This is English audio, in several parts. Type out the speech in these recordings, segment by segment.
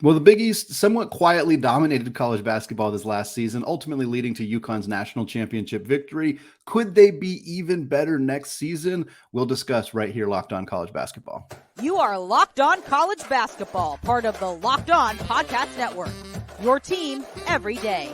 Well, the Big East somewhat quietly dominated college basketball this last season, ultimately leading to UConn's national championship victory. Could they be even better next season? We'll discuss right here, Locked On College Basketball. You are Locked On College Basketball, part of the Locked On Podcast Network. Your team every day.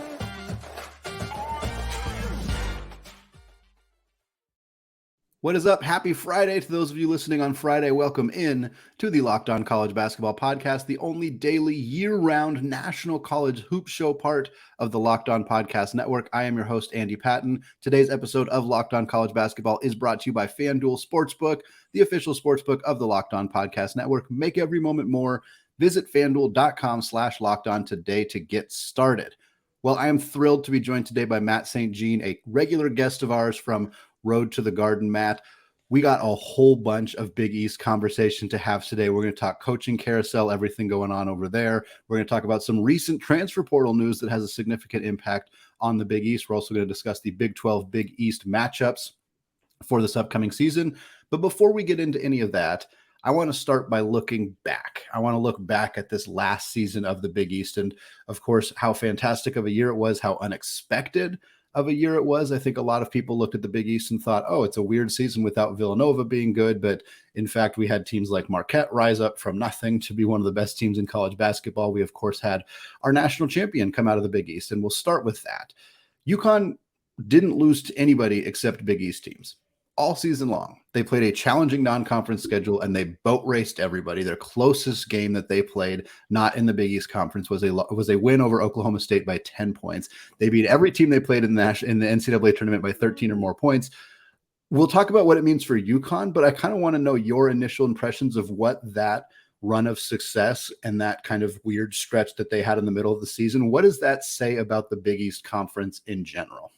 What is up? Happy Friday to those of you listening on Friday. Welcome in to the Locked On College Basketball Podcast, the only daily year-round national college hoop show part of the Locked On Podcast Network. I am your host, Andy Patton. Today's episode of Locked On College Basketball is brought to you by FanDuel Sportsbook, the official sportsbook of the Locked On Podcast Network. Make every moment more. Visit FanDuel.com/LockedOn today to get started. Well, I am thrilled to be joined today by Matt St. Jean, a regular guest of ours from Road to the Garden. Matt, we got a whole bunch of Big East conversation to have today. We're going to talk coaching carousel, everything going on over there. We're going to talk about some recent transfer portal news that has a significant impact on the Big East. We're also going to discuss the Big 12 Big East matchups for this upcoming season. But before we get into any of that, I want to start by looking back. I want to look back at this last season of the Big East and, of course, how fantastic of a year it was, how unexpected of a year it was. I think a lot of people looked at the Big East and thought, oh, it's a weird season without Villanova being good. But in fact, we had teams like Marquette rise up from nothing to be one of the best teams in college basketball. We, of course, had our national champion come out of the Big East, and we'll start with that. UConn didn't lose to anybody except Big East teams all season long. They played a challenging non-conference schedule and they boat raced everybody. Their closest game that they played, not in the Big East Conference, was a win over Oklahoma State by 10 points. They beat every team they played in the NCAA tournament by 13 or more points. We'll talk about what it means for UConn, but I kind of want to know your initial impressions of what that run of success and that kind of weird stretch that they had in the middle of the season. What does that say about the Big East Conference in general?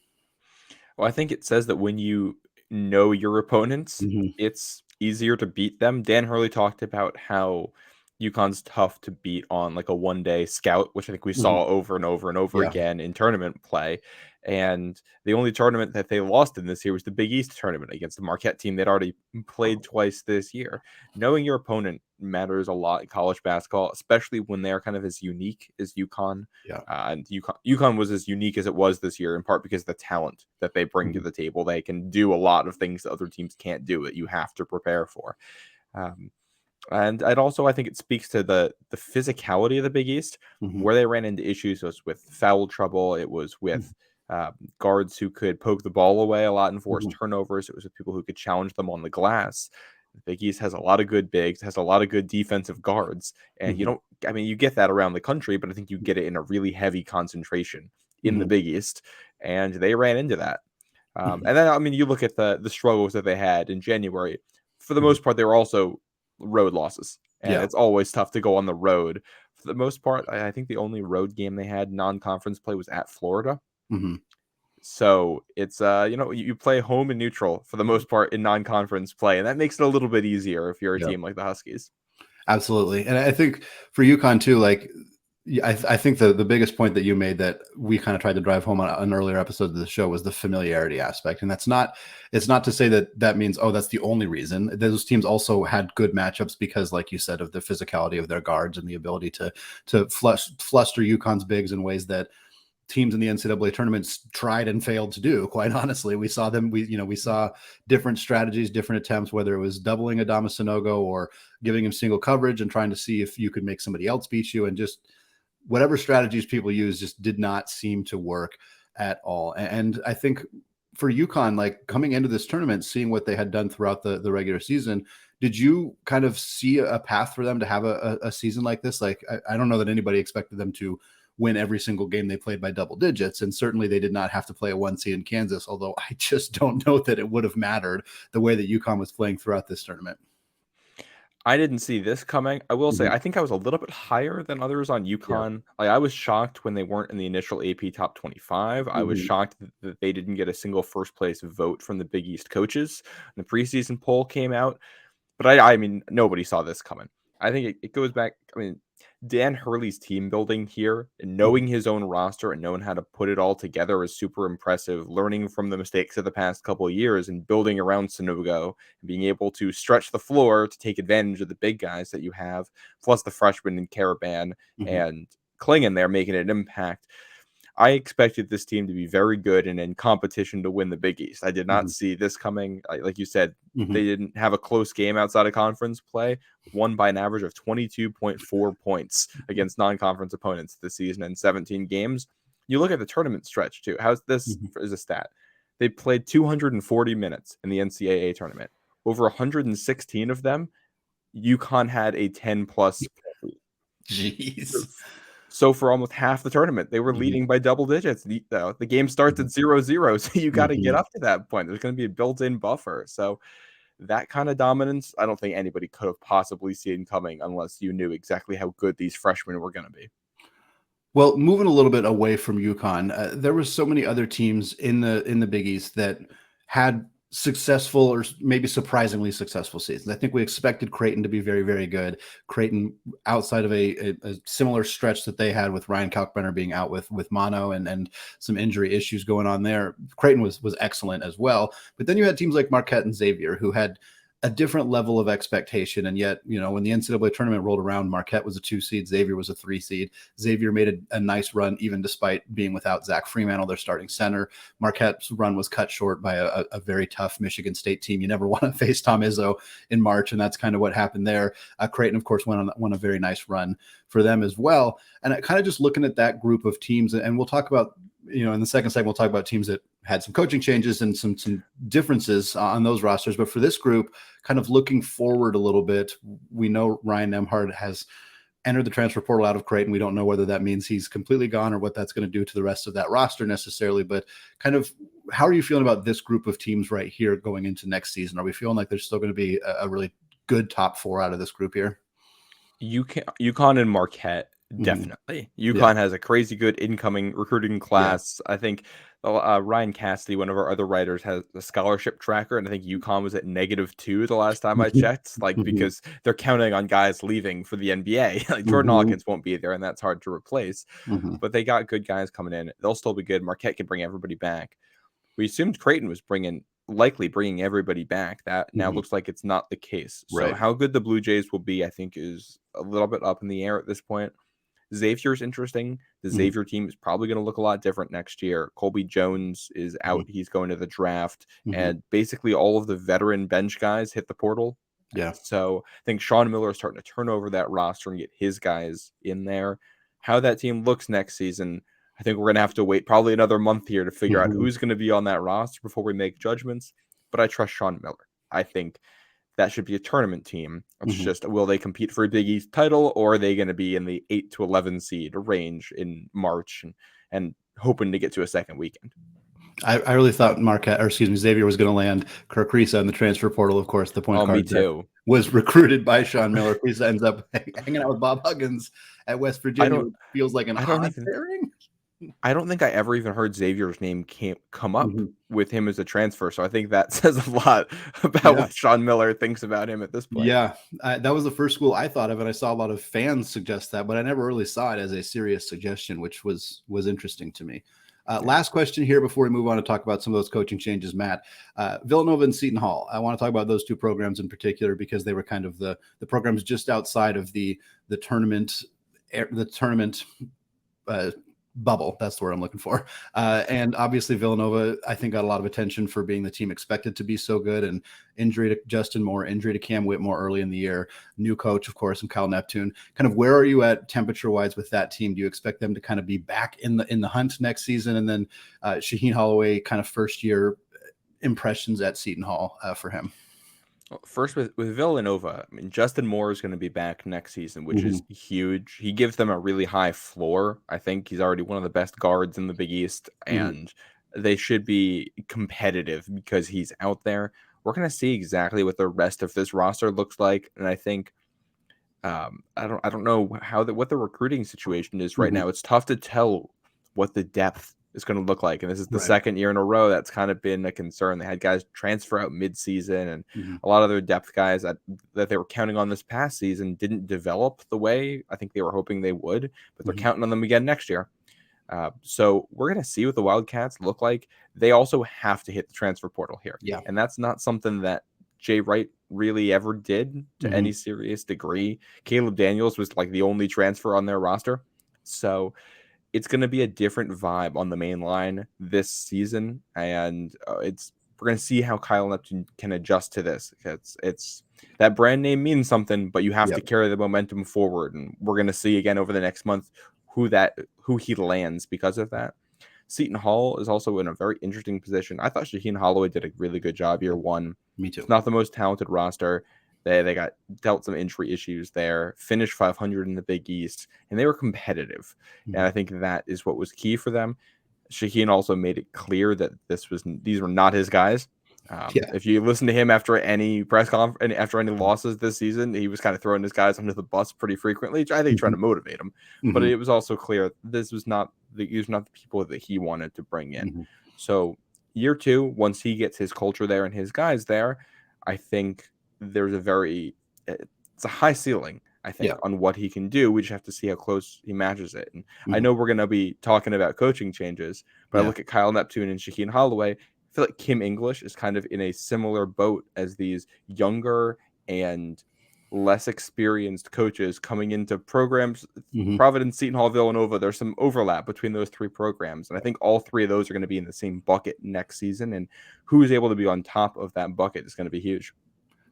Well, I think it says that when you know your opponents, it's easier to beat them. Dan Hurley talked about how UConn's tough to beat on like a one-day scout, which I think we saw over and over and over again in tournament play. And the only tournament that they lost in this year was the Big East tournament against the Marquette team they'd already played twice this year. Knowing your opponent matters a lot in college basketball, especially when they're kind of as unique as UConn. And UConn was as unique as it was this year, in part because of the talent that they bring to the table. They can do a lot of things that other teams can't do that you have to prepare for. And I think it speaks to the physicality of the Big East, where they ran into issues. It was with foul trouble. It was with guards who could poke the ball away a lot and force turnovers. It was with people who could challenge them on the glass. The Big East has a lot of good bigs, has a lot of good defensive guards. And you get that around the country, but I think you get it in a really heavy concentration in the Big East. And they ran into that. And then, you look at the struggles that they had in January. For the most part, they were also road losses. And it's always tough to go on the road. For the most part, I think the only road game they had non-conference play was at Florida. So it's, you play home and neutral for the most part in non-conference play. And that makes it a little bit easier if you're a team like the Huskies. Absolutely. And I think for UConn too, like, I think the biggest point that you made that we kind of tried to drive home on an earlier episode of the show was the familiarity aspect. And it's not to say that means, oh, that's the only reason. Those teams also had good matchups because, like you said, of the physicality of their guards and the ability to fluster UConn's bigs in ways that teams in the NCAA tournaments tried and failed to do. Quite honestly, we saw them. We saw different strategies, different attempts, whether it was doubling Adama Sanogo or giving him single coverage and trying to see if you could make somebody else beat you, and just whatever strategies people use just did not seem to work at all. And I think for UConn, like coming into this tournament, seeing what they had done throughout the regular season, did you kind of see a path for them to have a season like this? Like, I don't know that anybody expected them to win every single game they played by double digits. And certainly they did not have to play a 1 seed in Kansas, although I just don't know that it would have mattered the way that UConn was playing throughout this tournament. I didn't see this coming. I will say, I think I was a little bit higher than others on UConn. Like, I was shocked when they weren't in the initial AP top 25. I was shocked that they didn't get a single first place vote from the Big East coaches. The preseason poll came out, but I mean, nobody saw this coming. I think it goes back. I mean, Dan Hurley's team building here and knowing his own roster and knowing how to put it all together is super impressive. Learning from the mistakes of the past couple of years and building around Sanogo and being able to stretch the floor to take advantage of the big guys that you have, plus the freshmen in Caravan and Klingon there making an impact. I expected this team to be very good and in competition to win the Big East. I did not see this coming. Like you said, they didn't have a close game outside of conference play, won by an average of 22.4 points against non-conference opponents this season in 17 games. You look at the tournament stretch, too. How's this as a stat? They played 240 minutes in the NCAA tournament. Over 116 of them, UConn had a 10-plus. Jeez. So for almost half the tournament, they were leading by double digits. The game starts at 0-0, so you got to get up to that point. There's going to be a built-in buffer. So that kind of dominance, I don't think anybody could have possibly seen coming unless you knew exactly how good these freshmen were going to be. Well, moving a little bit away from UConn, there were so many other teams in the Big East that had successful or maybe surprisingly successful seasons. I think we expected Creighton to be very, very good. Creighton, outside of a similar stretch that they had with Ryan Kalkbrenner being out with mono and some injury issues going on there, Creighton was excellent as well. But then you had teams like Marquette and Xavier who had a different level of expectation. And yet, when the NCAA tournament rolled around, Marquette was a 2 seed, Xavier was a 3 seed. Xavier made a nice run, even despite being without Zach Fremantle, their starting center. Marquette's run was cut short by a very tough Michigan State team. You never want to face Tom Izzo in March, and that's kind of what happened there. Creighton, of course, went on a very nice run for them as well. And kind of just looking at that group of teams, and we'll talk about, in the second segment, we'll talk about teams that had some coaching changes and some differences on those rosters. But for this group, kind of looking forward a little bit, we know Ryan Nembhard has entered the transfer portal out of Creighton. We don't know whether that means he's completely gone or what that's going to do to the rest of that roster necessarily. But kind of, how are you feeling about this group of teams right here going into next season? Are we feeling like there's still going to be a really good top 4 out of this group here? UConn and Marquette. Definitely. UConn has a crazy good incoming recruiting class. I think Ryan Cassidy, one of our other writers, has a scholarship tracker, and I think UConn was at -2 the last time I checked, because they're counting on guys leaving for the NBA. Like Jordan Hawkins won't be there, and that's hard to replace. But they got good guys coming in. They'll still be good. Marquette can bring everybody back. We assumed Creighton was likely bringing everybody back. That now looks like it's not the case. So how good the Blue Jays will be, I think, is a little bit up in the air at this point. Xavier's interesting. The Xavier team is probably going to look a lot different next year. Colby Jones is out. He's going to the draft. And basically all of the veteran bench guys hit the portal. So I think Sean Miller is starting to turn over that roster and get his guys in there. How that team looks next season, I think we're going to have to wait probably another month here to figure out who's going to be on that roster before we make judgments. But I trust Sean Miller. I think that should be a tournament team. It's just, will they compete for a Big East title, or are they going to be in the 8 to 11 seed range in March and hoping to get to a second weekend? I really thought Xavier was going to land Kirk Risa in the transfer portal. Of course, the point guard me too. Was recruited by Sean Miller. Risa ends up hanging out with Bob Huggins at West Virginia. It feels like an odd pairing. I don't think I ever even heard Xavier's name come up with him as a transfer. So I think that says a lot about what Sean Miller thinks about him at this point. Yeah, that was the first school I thought of, and I saw a lot of fans suggest that, but I never really saw it as a serious suggestion, which was interesting to me. Last question here before we move on to talk about some of those coaching changes, Matt. Villanova and Seton Hall. I want to talk about those two programs in particular because they were kind of the programs just outside of the tournament bubble. That's the word I'm looking for. And obviously Villanova, I think, got a lot of attention for being the team expected to be so good, and injury to Justin Moore, injury to Cam Whitmore early in the year, new coach, of course, and Kyle Neptune. Kind of where are you at temperature wise with that team? Do you expect them to kind of be back in the hunt next season? And then Shaheen Holloway, kind of first year impressions at Seton Hall for him. First, with Villanova, I mean, Justin Moore is going to be back next season, which is huge. He gives them a really high floor. I think he's already one of the best guards in the Big East, and they should be competitive because he's out there. We're going to see exactly what the rest of this roster looks like, and I think I don't know what the recruiting situation is right now. It's tough to tell what the depth is going to look like. And this is the Right. second year in a row that's kind of been a concern. They had guys transfer out mid-season, and Mhm. a lot of their depth guys that they were counting on this past season didn't develop the way I think they were hoping they would, but they're Mhm. counting on them again next year. So we're going to see what the Wildcats look like. They also have to hit the transfer portal here. Yeah. And that's not something that Jay Wright really ever did to any serious degree. Caleb Daniels was like the only transfer on their roster. So it's going to be a different vibe on the main line this season. And we're going to see how Kyle Neptune can adjust to this. It's that brand name means something, but you have to carry the momentum forward. And we're going to see again over the next month who he lands because of that. Seton Hall is also in a very interesting position. I thought Shaheen Holloway did a really good job year one. Me too. It's not the most talented roster. They got dealt some injury issues there, finished 500 in the Big East, and they were competitive. And I think that is what was key for them. Shaheen also made it clear that these were not his guys. If you listen to him after any press conference, after any losses this season, he was kind of throwing his guys under the bus pretty frequently, which I think trying to motivate them. But it was also clear these was not the people that he wanted to bring in. So year two, once he gets his culture there and his guys there, I think there's it's a high ceiling, I think, on what he can do. We just have to see how close he matches it. And I know we're going to be talking about coaching changes, but I look at Kyle Neptune and Shaheen Holloway. I feel like Kim English is kind of in a similar boat as these younger and less experienced coaches coming into programs. Providence, Seton Hall, Villanova, there's some overlap between those three programs. And I think all three of those are going to be in the same bucket next season. And who is able to be on top of that bucket is going to be huge.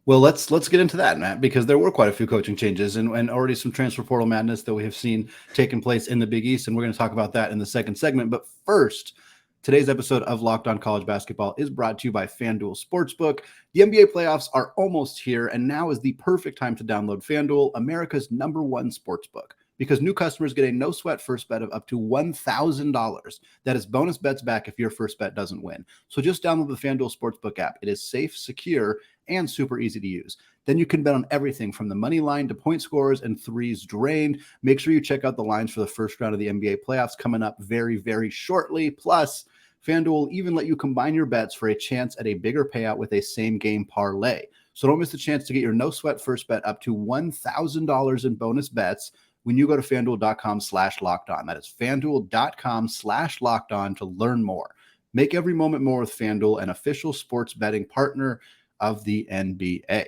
Well, let's get into that, Matt, because there were quite a few coaching changes and already some transfer portal madness that we have seen taking place in the Big East. And we're going to talk about that in the second segment. But first, today's episode of Locked On College Basketball is brought to you by FanDuel Sportsbook. The NBA playoffs are almost here, and now is the perfect time to download FanDuel, America's #1 sportsbook, because new customers get a no-sweat first bet of up to $1,000. That is bonus bets back if your first bet doesn't win. So just download the FanDuel Sportsbook app. It is safe, secure, and super easy to use. Then you can bet on everything from the money line to point scores and threes drained. Make sure you check out the lines for the first round of the NBA playoffs coming up very, very shortly. Plus, FanDuel will even let you combine your bets for a chance at a bigger payout with a same-game parlay. So don't miss the chance to get your no-sweat first bet up to $1,000 in bonus bets when you go to FanDuel.com/lockedon. That is FanDuel.com/lockedon to learn more. Make every moment more with FanDuel, an official sports betting partner of the NBA.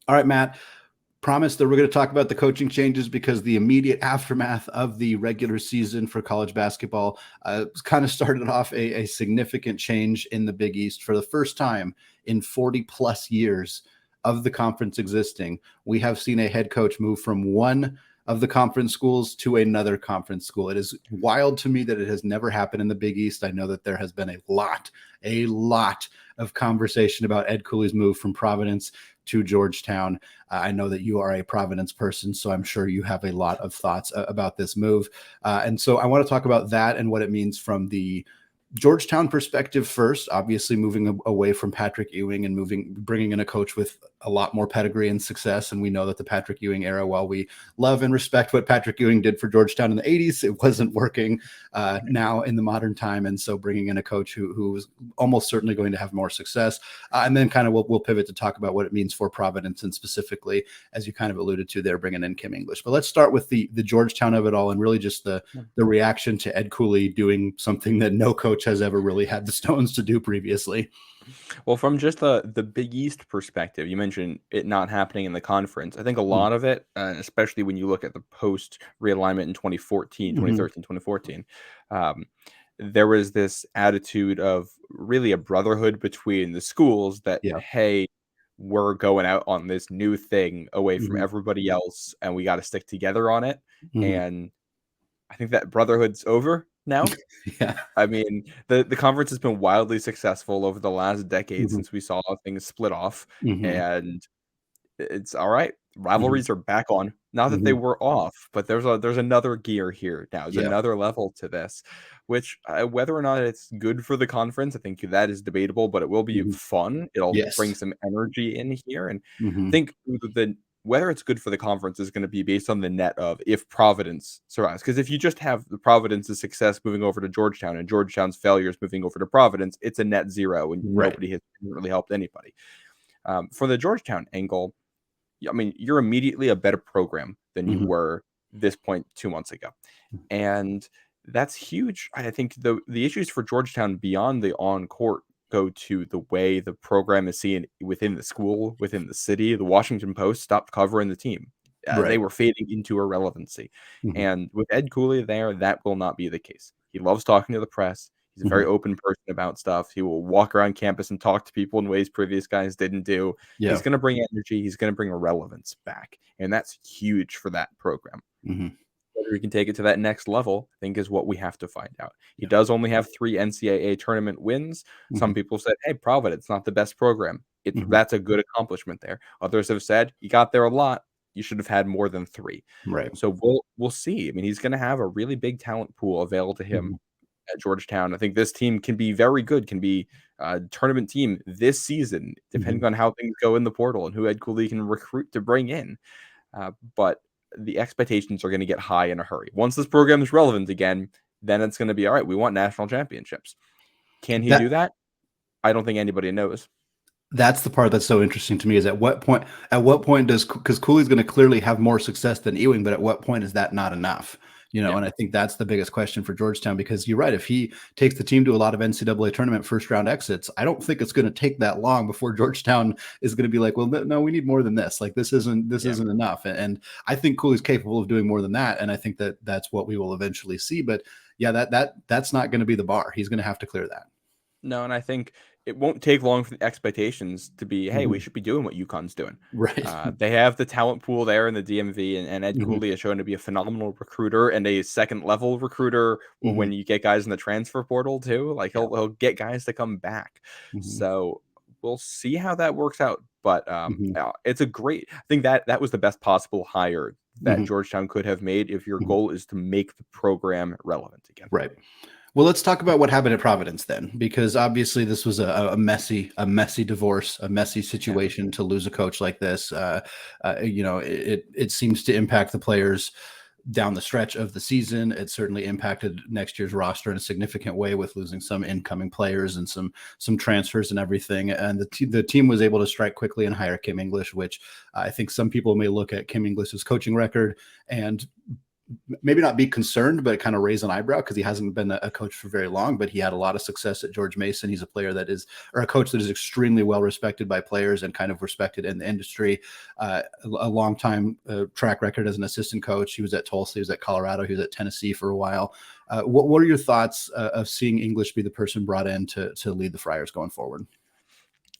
All right, Matt, promise that we're going to talk about the coaching changes because the immediate aftermath of the regular season for college basketball kind of started off a significant change in the Big East. For the first time in 40 plus years of the conference existing, we have seen a head coach move from one of the conference schools to another conference school. It is wild to me that it has never happened in the Big East. I know that there has been a lot of conversation about Ed Cooley's move from Providence to Georgetown. I know that you are a Providence person, so I'm sure you have a lot of thoughts about this move. And so I want to talk about that and what it means from the Georgetown perspective first, obviously moving away from Patrick Ewing and bringing in a coach with a lot more pedigree and success. And we know that the Patrick Ewing era, while we love and respect what Patrick Ewing did for Georgetown in the 80s, it wasn't working now in the modern time. And so bringing in a coach who was almost certainly going to have more success. And then kind of we'll pivot to talk about what it means for Providence and specifically, as you kind of alluded to there, bringing in Kim English. But let's start with the Georgetown of it all and really just the reaction to Ed Cooley doing something that no coach has ever really had the stones to do previously. Well, from just the Big East perspective, you mentioned it not happening in the conference. I think a lot of it, especially when you look at the post realignment in 2013, 2014, there was this attitude of really a brotherhood between the schools that, hey, we're going out on this new thing away from everybody else, and we got to stick together on it. And I think that brotherhood's over now. I mean, the conference has been wildly successful over the last decade since we saw things split off, and it's all right. Rivalries are back on. Not that they were off, but there's another gear here now. There's another level to this, which whether or not it's good for the conference, I think that is debatable, but it will be fun. It'll bring some energy in here, and I think whether it's good for the conference is going to be based on the net of if Providence survives. Because if you just have the Providence's success moving over to Georgetown and Georgetown's failures moving over to Providence, it's a net zero, and nobody has really helped anybody. For the Georgetown angle, I mean, you're immediately a better program than you were this point 2 months ago. And that's huge. I think the issues for Georgetown beyond the on-court go to the way the program is seen within the school, within the city. The Washington Post stopped covering the team. They were fading into irrelevancy. And with Ed Cooley there, that will not be the case. He loves talking to the press. He's a very open person about stuff. He will walk around campus and talk to people in ways previous guys didn't do. He's going to bring energy. He's going to bring a relevance back. And that's huge for that program. Whether he can take it to that next level, I think, is what we have to find out. He does only have 3 NCAA tournament wins. Some people said, hey, Providence, not the best program. That's a good accomplishment there. Others have said, you got there a lot. You should have had more than 3. Right. So we'll see. I mean, he's going to have a really big talent pool available to him at Georgetown. I think this team can be very good, can be a tournament team this season, depending on how things go in the portal and who Ed Cooley can recruit to bring in. But the expectations are going to get high in a hurry. Once this program is relevant again, then it's going to be, all right, we want national championships. Can he do that? I don't think anybody knows. That's the part that's so interesting to me, is at what point does, because Cooley's going to clearly have more success than Ewing, but at what point is that not enough? And I think that's the biggest question for Georgetown, because you're right. If he takes the team to a lot of NCAA tournament first round exits, I don't think it's going to take that long before Georgetown is going to be like, well, no, we need more than this. Like, this isn't enough. And I think Cooley's capable of doing more than that. And I think that that's what we will eventually see. But yeah, that's not going to be the bar. He's going to have to clear that. No, and I think it won't take long for the expectations to be, hey, we should be doing what UConn's doing. Right. They have the talent pool there in the DMV, and Ed Cooley has shown to be a phenomenal recruiter and a second-level recruiter when you get guys in the transfer portal, too. Like, he'll get guys to come back. So we'll see how that works out. But it's a great – I think that was the best possible hire that Georgetown could have made if your goal is to make the program relevant again. Right. Well, let's talk about what happened at Providence then, because obviously this was a messy divorce, a messy situation to lose a coach like this. It seems to impact the players down the stretch of the season. It certainly impacted next year's roster in a significant way with losing some incoming players and some transfers and everything. And the team was able to strike quickly and hire Kim English, which I think some people may look at Kim English's coaching record and maybe not be concerned, but kind of raise an eyebrow, because he hasn't been a coach for very long, but he had a lot of success at George Mason. He's a coach that is extremely well respected by players and kind of respected in the industry. A long time track record as an assistant coach. He was at Tulsa, he was at Colorado, he was at Tennessee for a while. What are your thoughts of seeing English be the person brought in to lead the Friars going forward?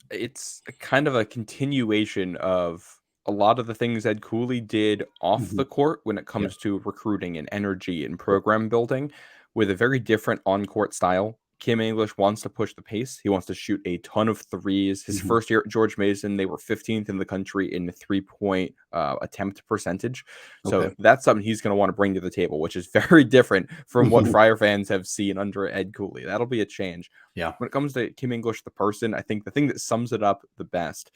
It's kind of a continuation of a lot of the things Ed Cooley did off the court when it comes to recruiting and energy and program building, with a very different on-court style. Kim English wants to push the pace. He wants to shoot a ton of threes. His first year at George Mason, they were 15th in the country in three-point attempt percentage. So that's something he's going to want to bring to the table, which is very different from what Friar fans have seen under Ed Cooley. That'll be a change. Yeah. When it comes to Kim English, the person, I think the thing that sums it up the best,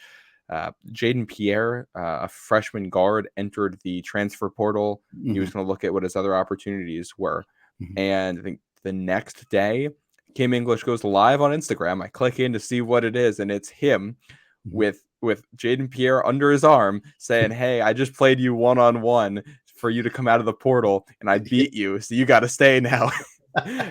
Jaden Pierre, a freshman guard, entered the transfer portal. He was going to look at what his other opportunities were. And I think the next day, Kim English goes live on Instagram. I click in to see what it is, and it's him with Jaden Pierre under his arm saying, hey, I just played you one-on-one for you to come out of the portal, and I beat you, so you got to stay now.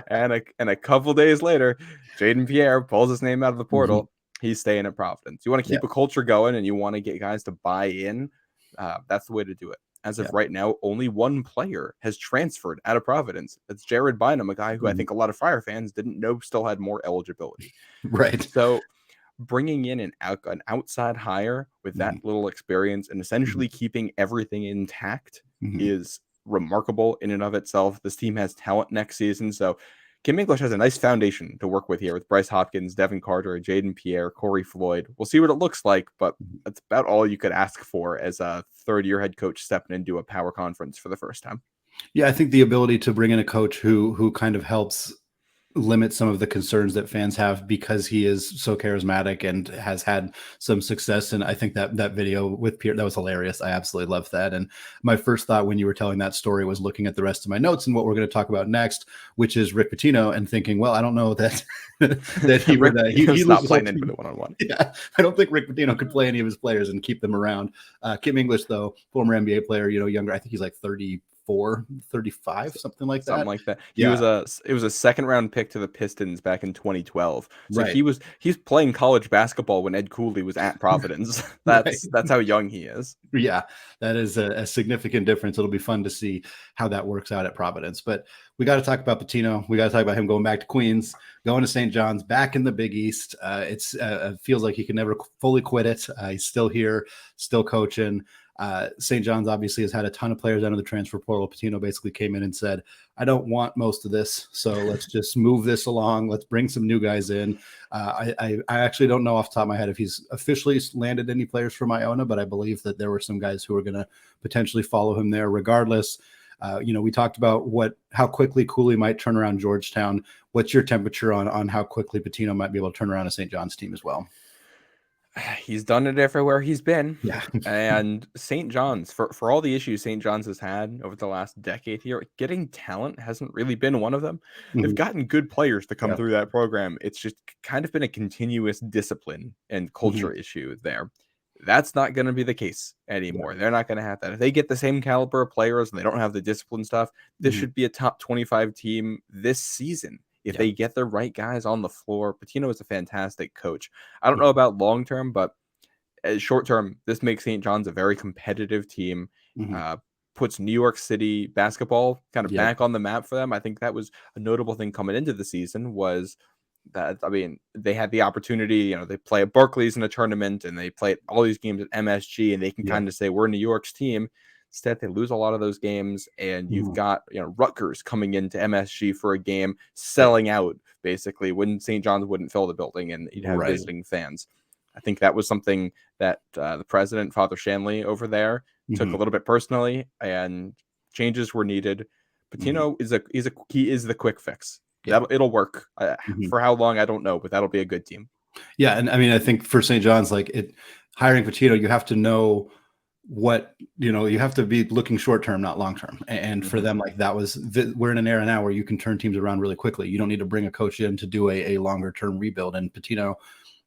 and a couple days later, Jaden Pierre pulls his name out of the portal. He's staying at Providence. You want to keep a culture going, and you want to get guys to buy in. That's the way to do it. As of right now, only one player has transferred out of Providence. That's Jared Bynum, a guy who I think a lot of Friar fans didn't know still had more eligibility. Right. So bringing in an outside hire with that little experience and essentially keeping everything intact is remarkable in and of itself. This team has talent next season, so Kim English has a nice foundation to work with here with Bryce Hopkins, Devin Carter, Jaden Pierre, Corey Floyd. We'll see what it looks like, but that's about all you could ask for as a third-year head coach stepping into a power conference for the first time. Yeah, I think the ability to bring in a coach who kind of helps limit some of the concerns that fans have because he is so charismatic and has had some success. And I think that video with Pierre, that was hilarious. I absolutely loved that. And my first thought when you were telling that story was looking at the rest of my notes and what we're going to talk about next, which is Rick Pitino, and thinking, well, I don't know that that he would he not playing into the one-on-one. Yeah, I don't think Rick Pitino could play any of his players and keep them around. Kim English, though, former NBA player, younger. I think he's like 34, 35, something like that. It was a second round pick to the Pistons back in 2012. So right. he's playing college basketball when Ed Cooley was at Providence. That's how young he is. Yeah, that is a significant difference. It'll be fun to see how that works out at Providence. But we got to talk about Pitino. We got to talk about him going back to Queens, going to St. John's, back in the Big East. It feels like he can never fully quit it. He's still here, still coaching. St. John's obviously has had a ton of players enter the transfer portal. Pitino basically came in and said, I don't want most of this, so let's just move this along. Let's bring some new guys in. I actually don't know off the top of my head if he's officially landed any players from Iona, but I believe that there were some guys who are going to potentially follow him there regardless. We talked about how quickly Cooley might turn around Georgetown. What's your temperature on how quickly Pitino might be able to turn around a St. John's team as well? He's done it everywhere he's been. Yeah. And St. John's, for all the issues St. John's has had over the last decade here, getting talent hasn't really been one of them. Mm-hmm. They've gotten good players to come through that program. It's just kind of been a continuous discipline and culture issue there. That's not going to be the case anymore. They're not going to have that. If they get the same caliber of players and they don't have the discipline stuff, this should be a top 25 team this season. If they get the right guys on the floor. Pitino is a fantastic coach. I don't know about long-term, but short-term, this makes St. John's a very competitive team, puts New York City basketball kind of back on the map for them. I think that was a notable thing coming into the season was that, they had the opportunity, they play at Barclays in a tournament and they play all these games at MSG and they can kind of say, we're New York's team. Instead, they lose a lot of those games, and you've got Rutgers coming into MSG for a game, selling out basically when St. John's wouldn't fill the building, and you'd have visiting fans. I think that was something that the president, Father Shanley, over there took a little bit personally, and changes were needed. Pitino is the quick fix. It'll work. For how long, I don't know, but that'll be a good team. Yeah, and I think for St. John's, hiring Pitino, you have to know you have to be looking short term, not long term. And for them, we're in an era now where you can turn teams around really quickly. You don't need to bring a coach in to do a longer term rebuild. And Pitino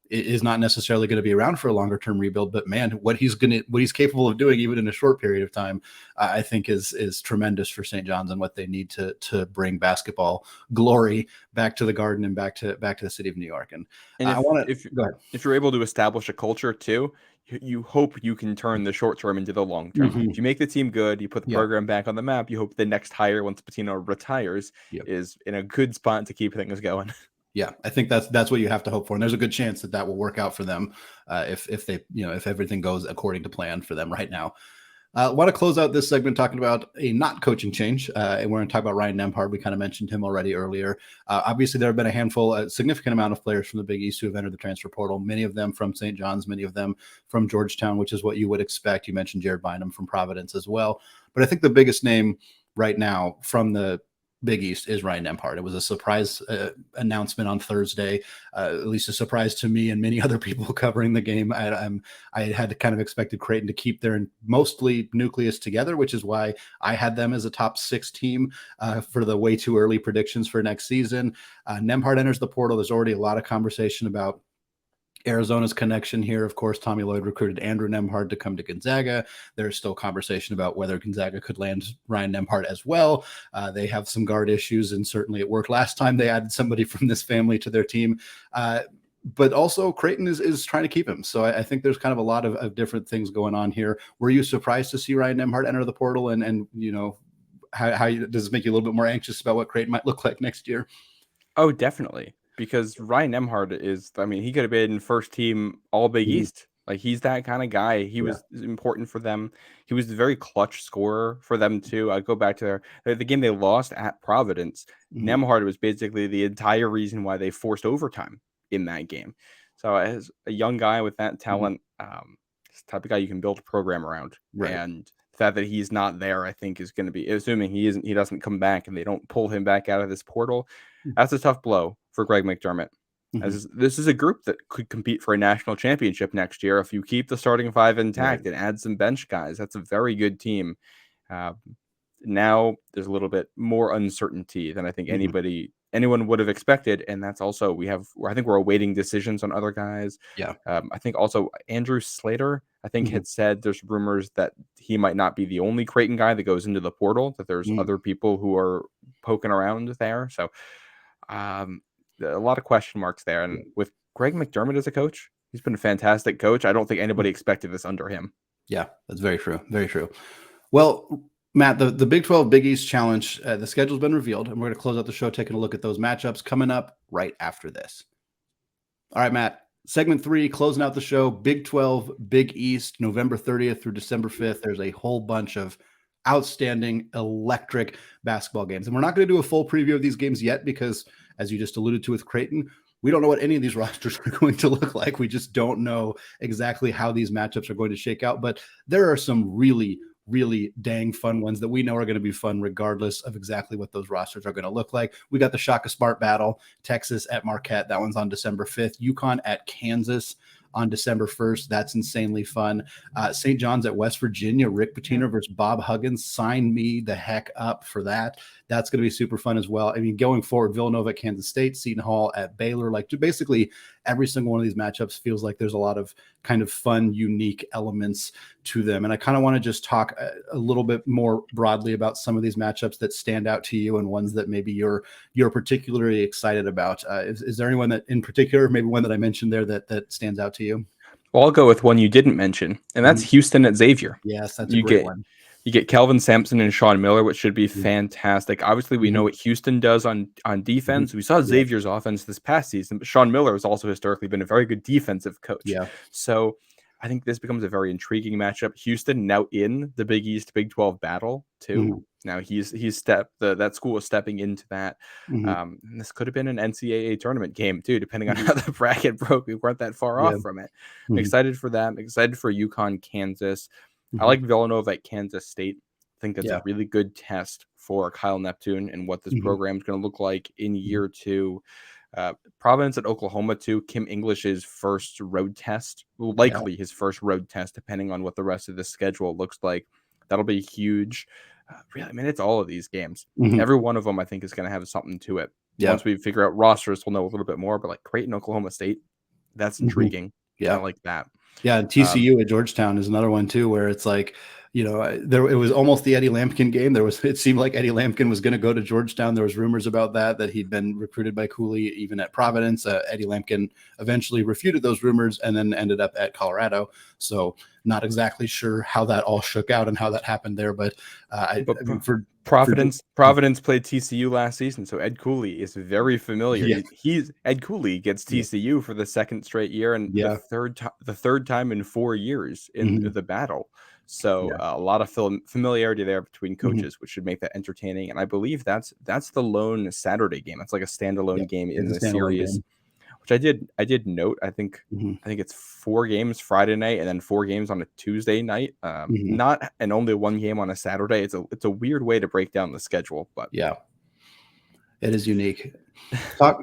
is not necessarily going to be around for a longer term rebuild, but man, what he's capable of doing even in a short period of time, I think is tremendous for St. John's and what they need to bring basketball glory back to the Garden and back to the city of New York. And if you're able to establish a culture too, you hope you can turn the short term into the long term. If you make the team good, you put the program back on the map, you hope the next hire, once Pitino retires, is in a good spot to keep things going. Yeah, I think that's what you have to hope for, and there's a good chance that will work out for them if everything goes according to plan for them right now. I want to close out this segment talking about a not coaching change, and we're going to talk about Ryan Nembhard. We kind of mentioned him already earlier. Obviously, there have been a significant amount of players from the Big East who have entered the transfer portal, many of them from St. John's, many of them from Georgetown, which is what you would expect. You mentioned Jared Bynum from Providence as well. But I think the biggest name right now from the Big East is Ryan Nembhard. It was a surprise announcement on Thursday, at least a surprise to me and many other people covering the game. I had kind of expected Creighton to keep their mostly nucleus together, which is why I had them as a top 6 team for the way too early predictions for next season. Nembhard enters the portal. There's already a lot of conversation about Arizona's connection here. Of course, Tommy Lloyd recruited Andrew Nembhard to come to Gonzaga. There's still conversation about whether Gonzaga could land Ryan Nembhard as well. They have some guard issues, and certainly it worked last time they added somebody from this family to their team. But also Creighton is trying to keep him. So I think there's kind of a lot of different things going on here. Were you surprised to see Ryan Nembhard enter the portal? And how does it make you a little bit more anxious about what Creighton might look like next year? Oh, definitely. Because Ryan Nembhard he could have been first team all Big East. He's that kind of guy. He was important for them. He was a very clutch scorer for them too. I go back to the game they lost at Providence. Nembhard was basically the entire reason why they forced overtime in that game. So as a young guy with that talent, it's the type of guy you can build a program around. Right. And the fact that he's not there, I think, is going to be, assuming he doesn't come back and they don't pull him back out of this portal. That's a tough blow for Greg McDermott. As this is a group that could compete for a national championship next year. If you keep the starting five intact and add some bench guys, that's a very good team. Now there's a little bit more uncertainty than I think anyone would have expected. And that's also, I think we're awaiting decisions on other guys. Yeah. I think also Andrew Slater, I think had said there's rumors that he might not be the only Creighton guy that goes into the portal, that there's other people who are poking around there. So a lot of question marks there. And with Greg McDermott as a coach, he's been a fantastic coach. I don't think anybody expected this under him. Yeah, that's very true. Very true. Well, Matt, the Big 12 Big East Challenge, the schedule's been revealed, and we're going to close out the show taking a look at those matchups coming up right after this. All right, Matt, segment 3, closing out the show, Big 12 Big East, November 30th through December 5th. There's a whole bunch of outstanding, electric basketball games. And we're not going to do a full preview of these games yet because, as you just alluded to with Creighton, we don't know what any of these rosters are going to look like. We just don't know exactly how these matchups are going to shake out. But there are some really dang fun ones that we know are going to be fun regardless of exactly what those rosters are going to look like. We got the Shaka Smart battle, Texas at Marquette. That one's on December 5th. UConn at Kansas on December 1st. That's insanely fun. St. John's at West Virginia, Rick Pitino versus Bob Huggins. Sign me the heck up for that. That's going to be super fun as well. I mean, going forward, Villanova at Kansas State, Seton Hall at Baylor, like basically every single one of these matchups feels like there's a lot of kind of fun, unique elements to them. And I kind of want to just talk a little bit more broadly about some of these matchups that stand out to you and ones that maybe you're particularly excited about. Is there anyone that in particular, maybe one that I mentioned there that stands out to you? Well, I'll go with one you didn't mention, and that's Houston at Xavier. Yes, that's a great one. You get Kelvin Sampson and Sean Miller, which should be fantastic. Obviously, we know what Houston does on defense. We saw Xavier's offense this past season, but Sean Miller has also historically been a very good defensive coach. Yeah. So I think this becomes a very intriguing matchup. Houston now in the Big East Big 12 battle too. Now that school is stepping into that. And this could have been an NCAA tournament game too, depending on how the bracket broke. We weren't that far off from it. I'm excited for them. Excited for UConn, Kansas. I like Villanova at Kansas State. I think that's a really good test for Kyle Neptune and what this program is going to look like in year 2. Providence at Oklahoma too. Kim English's first road test, likely his first road test, depending on what the rest of the schedule looks like. That'll be huge. Really, I mean, it's all of these games. Every one of them, I think, is going to have something to it. Once we figure out rosters, we'll know a little bit more. But like Creighton, Oklahoma State, that's intriguing. I like that. Yeah, and TCU at Georgetown is another one too, where it's like, it was almost the Eddie Lampkin game. It seemed like Eddie Lampkin was going to go to Georgetown. There was rumors about that he'd been recruited by Cooley even at Providence. Eddie Lampkin eventually refuted those rumors and then ended up at Colorado. So not exactly sure how that all shook out and how that happened there. But Providence played TCU last season, so Ed Cooley is very familiar. Ed Cooley gets TCU for the second straight year and the third time in 4 years in the battle. So a lot of familiarity there between coaches, which should make that entertaining. And I believe that's the lone Saturday game. That's like a standalone game in the series, which I did note. I think it's 4 games Friday night and then 4 games on a Tuesday night. Not and only 1 game on a Saturday. It's a weird way to break down the schedule, but it is unique.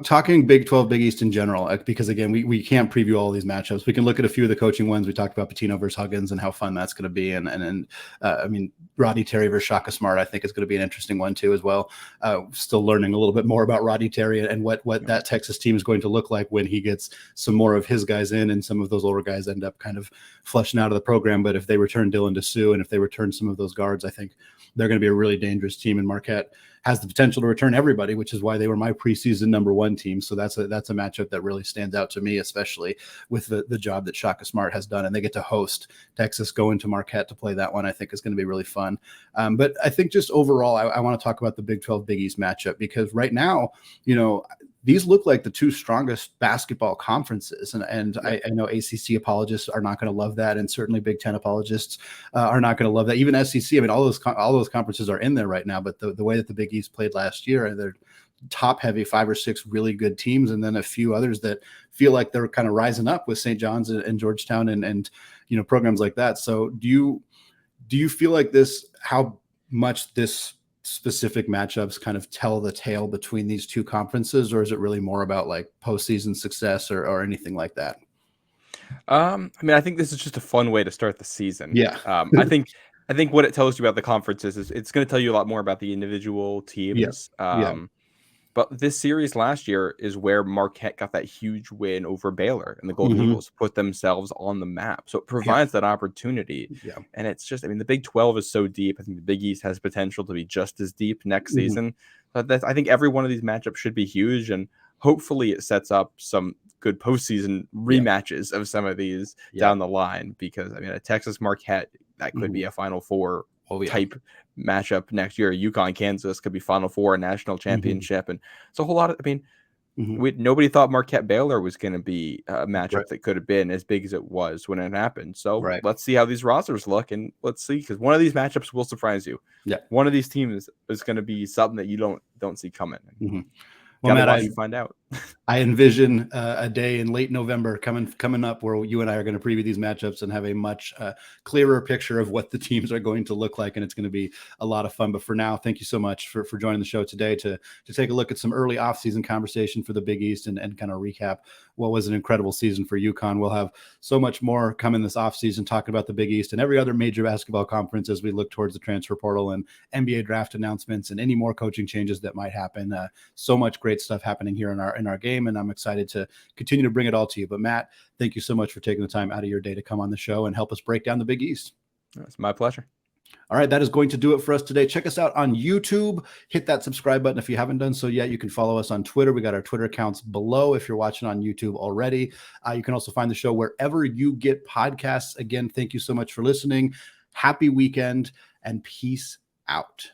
Talking Big 12, Big East in general, because again, we can't preview all these matchups. We can look at a few of the coaching ones. We talked about Pitino versus Huggins and how fun that's going to be. And I mean, Roddy Terry versus Shaka Smart, I think is going to be an interesting one too, as well. Still learning a little bit more about Roddy Terry and what that Texas team is going to look like when he gets some more of his guys in and some of those older guys end up kind of flushing out of the program. But if they return Dylan DeSue and if they return some of those guards, I think they're going to be a really dangerous team. And Marquette has the potential to return everybody, which is why they were my preseason number 1 team. So that's a matchup that really stands out to me, especially with the job that Shaka Smart has done. And they get to host Texas, go into Marquette to play that one. I think is going to be really fun. But I think just overall, I want to talk about the Big 12 Big East matchup because right now, these look like the 2 strongest basketball conferences. And I know ACC apologists are not going to love that. And certainly Big Ten apologists are not going to love that. Even SEC, I mean, all those conferences are in there right now. But the way that the Big East played last year, they're top heavy 5 or 6 really good teams. And then a few others that feel like they're kind of rising up with St. John's and Georgetown and programs like that. So do Do you feel like how much this specific matchups kind of tell the tale between these two conferences, or is it really more about like postseason success or anything like that? I mean, I think this is just a fun way to start the season. Yeah. I think what it tells you about the conferences is it's going to tell you a lot more about the individual Yeah. teams. Yeah. But this series last year is where Marquette got that huge win over Baylor, and the Golden Mhm. Eagles put themselves on the map. So it Yeah. provides that opportunity. Yeah. And it's just, I mean, the Big 12 is so deep. I think the Big East has potential to be just as deep next Mhm. season. But I think every one of these matchups should be huge, and hopefully it sets up some good postseason rematches of some of these down the line. Because I mean, a Texas Marquette, that could be a Final Four type matchup next year. UConn Kansas could be Final Four, a national championship, and it's a whole lot of. I mean, nobody thought Marquette Baylor was going to be a matchup that could have been as big as it was when it happened. So let's see how these rosters look, and let's see, because one of these matchups will surprise you. Yeah, one of these teams is going to be something that you don't see coming. Well, Matt, watch you find out. I envision a day in late November coming up where you and I are going to preview these matchups and have a much clearer picture of what the teams are going to look like, and it's going to be a lot of fun. But for now, thank you so much for joining the show today to take a look at some early offseason conversation for the Big East and kind of recap what was an incredible season for UConn. We'll have so much more coming this offseason talking about the Big East and every other major basketball conference as we look towards the transfer portal and NBA draft announcements and any more coaching changes that might happen. So much great stuff happening here in our game, and I'm excited to continue to bring it all to you. But Matt, thank you so much for taking the time out of your day to come on the show and help us break down the Big East. It's my pleasure. All right, that is going to do it for us today. Check us out on YouTube. Hit that subscribe button if you haven't done so yet. You can follow us on Twitter. We got our Twitter accounts below if you're watching on YouTube already. You can also find the show wherever you get podcasts. Again, thank you so much for listening. Happy weekend and peace out.